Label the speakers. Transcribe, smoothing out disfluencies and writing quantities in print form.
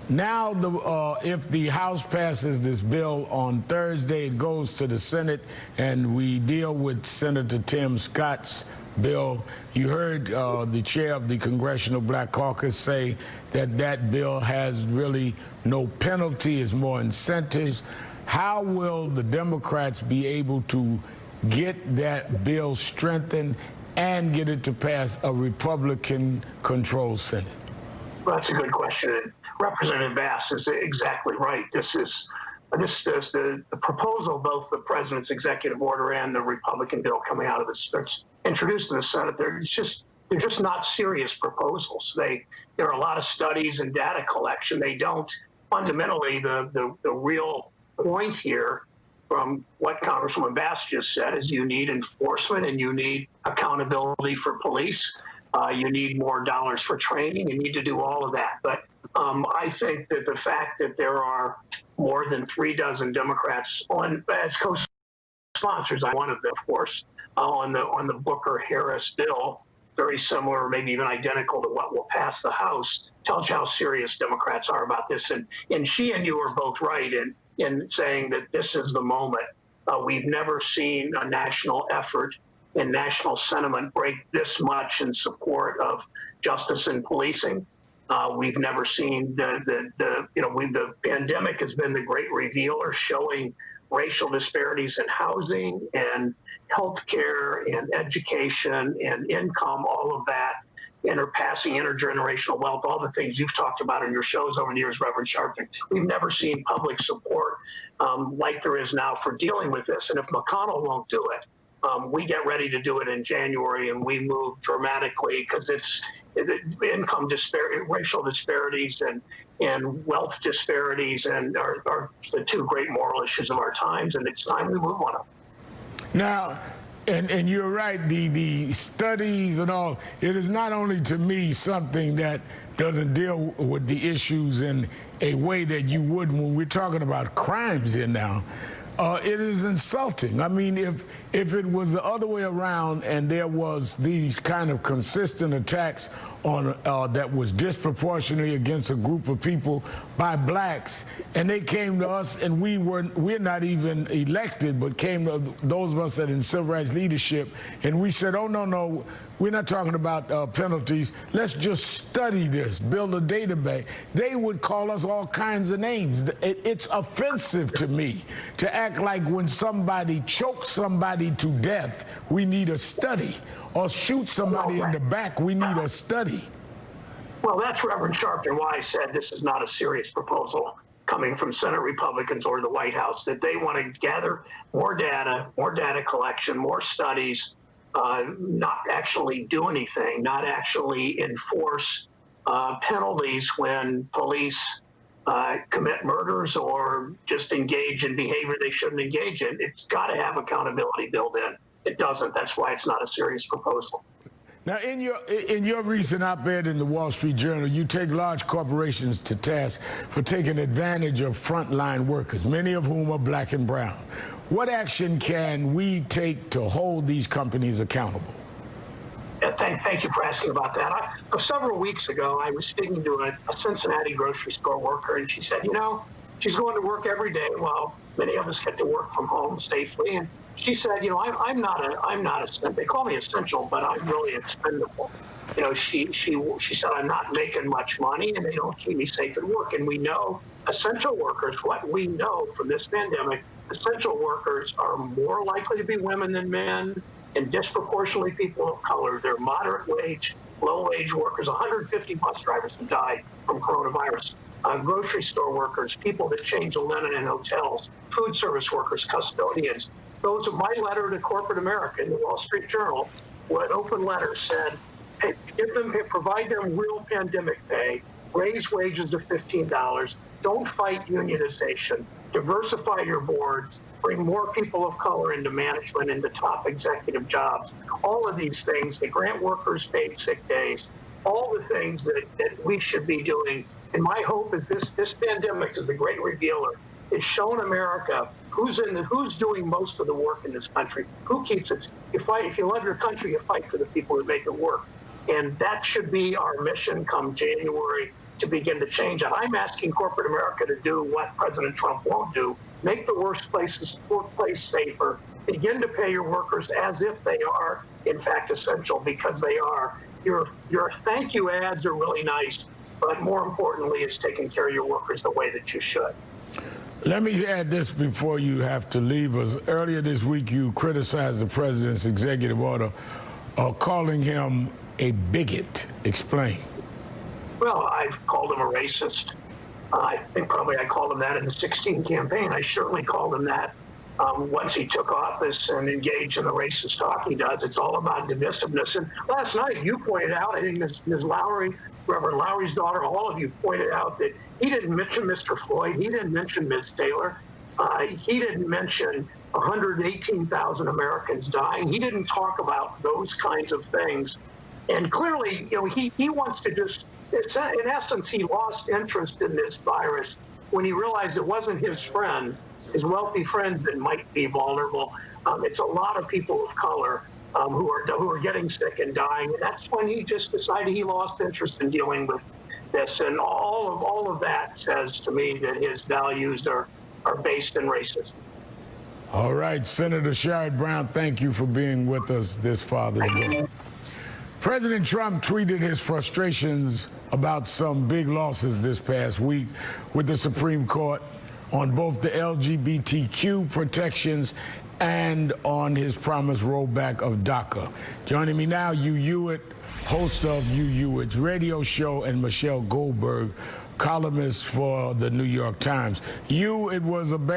Speaker 1: Now, if the House passes this bill on Thursday, it goes to the Senate, and we deal with Senator Tim Scott's bill. You heard the chair of the Congressional Black Caucus say that that bill has really no penalty, it's more incentives. How will the Democrats be able to get that bill strengthened and get it to pass a Republican-controlled Senate?
Speaker 2: Well, that's a good question. And Representative Bass is exactly right. The proposal, both the president's executive order and the Republican bill coming out of this, that's introduced in the Senate, they're just not serious proposals. There are a lot of studies and data collection. They don't fundamentally the real point here from what Congresswoman Bass just said is you need enforcement and you need accountability for police. You need more dollars for training. You need to do all of that. But I think that the fact that there are more than 36 Democrats as co-sponsors, I'm one of them, of course, on the Booker-Harris bill, very similar, maybe even identical to what will pass the House, tells you how serious Democrats are about this. And she and you are both right in saying that this is the moment. We've never seen a national effort and national sentiment break this much in support of justice and policing. We've never seen the pandemic has been the great revealer, showing racial disparities in housing and healthcare and education and income, all of that, passing intergenerational wealth, all the things you've talked about in your shows over the years, Reverend Sharpton. We've never seen public support like there is now for dealing with this. And if McConnell won't do it, we get ready to do it in January, and we move dramatically because it's the income disparity, racial disparities, and wealth disparities, and are the two great moral issues of our times, and it's time we move on them.
Speaker 1: Now, and you're right, the studies and all, it is not only to me something that doesn't deal with the issues in a way that you would when we're talking about crimes here now. It is insulting. I mean, if it was the other way around and there was these kind of consistent attacks on that was disproportionately against a group of people by blacks, and they came to us, and we're not even elected, but came to those of us that in civil rights leadership, and we said, oh, no, we're not talking about penalties. Let's just study this, build a database. They would call us all kinds of names. It's offensive to me to act like when somebody chokes somebody to death, we need a study, or shoot somebody in the back, we need a study.
Speaker 2: Well, that's Reverend Sharpton, why I said this is not a serious proposal coming from Senate Republicans or the White House, that they want to gather more data collection, more studies, not actually do anything, not actually enforce penalties when police commit murders or just engage in behavior they shouldn't engage in. It's got to have accountability built in. It doesn't. That's why it's not a serious proposal.
Speaker 1: Now, in your recent op-ed in the Wall Street Journal, you take large corporations to task for taking advantage of frontline workers, many of whom are black and brown. What action can we take to hold these companies accountable?
Speaker 2: Thank you for asking about that. Several weeks ago, I was speaking to a Cincinnati grocery store worker, and she said, she's going to work every day while many of us get to work from home safely. And she said, I'm not they call me essential, but I'm really expendable. She said, I'm not making much money, and they don't keep me safe at work. And we know essential workers, what we know from this pandemic, essential workers are more likely to be women than men, and disproportionately people of color. They're moderate wage, low wage workers. 150 bus drivers have died from coronavirus. Grocery store workers, people that change the linen in hotels, food service workers, custodians. Those are my letter to corporate America in the Wall Street Journal. An open letter said, hey, provide them real pandemic pay, raise wages to $15, don't fight unionization, diversify your boards, bring more people of color into management, into top executive jobs. All of these things, they grant workers paid sick days, all the things that we should be doing. And my hope is this pandemic is the great revealer. It's shown America who's doing most of the work in this country, who keeps it. If you love your country, you fight for the people who make it work. And that should be our mission come January. to begin to change it. I'm asking corporate America to do what President Trump won't do: make the workplace safer. Begin to pay your workers as if they are, in fact, essential, because they are. Your thank you ads are really nice, but more importantly is taking care of your workers the way that you should.
Speaker 1: Let me add this before you have to leave us. Earlier this week, you criticized the president's executive order, calling him a bigot. Explain.
Speaker 2: Well, I've called him a racist. I think probably I called him that in the 2016 campaign. I certainly called him that once he took office and engaged in the racist talk he does. It's all about divisiveness. And last night you pointed out, I think Ms. Lowry, Reverend Lowry's daughter, all of you pointed out that he didn't mention Mr. Floyd. He didn't mention Ms. Taylor. He didn't mention 118,000 Americans dying. He didn't talk about those kinds of things. And clearly, he wants to just, in essence, he lost interest in this virus when he realized it wasn't his friends, his wealthy friends, that might be vulnerable. It's a lot of people of color who are getting sick and dying. And that's when he just decided he lost interest in dealing with this. And all of that says to me that his values are based in racism.
Speaker 1: All right, Senator Sherrod Brown, thank you for being with us this Father's Day. President Trump tweeted his frustrations about some big losses this past week with the Supreme Court on both the LGBTQ protections and on his promised rollback of DACA. Joining me now, Hugh Hewitt, host of Hugh Hewitt's radio show, and Michelle Goldberg, columnist for the New York Times. Hugh, it was a bad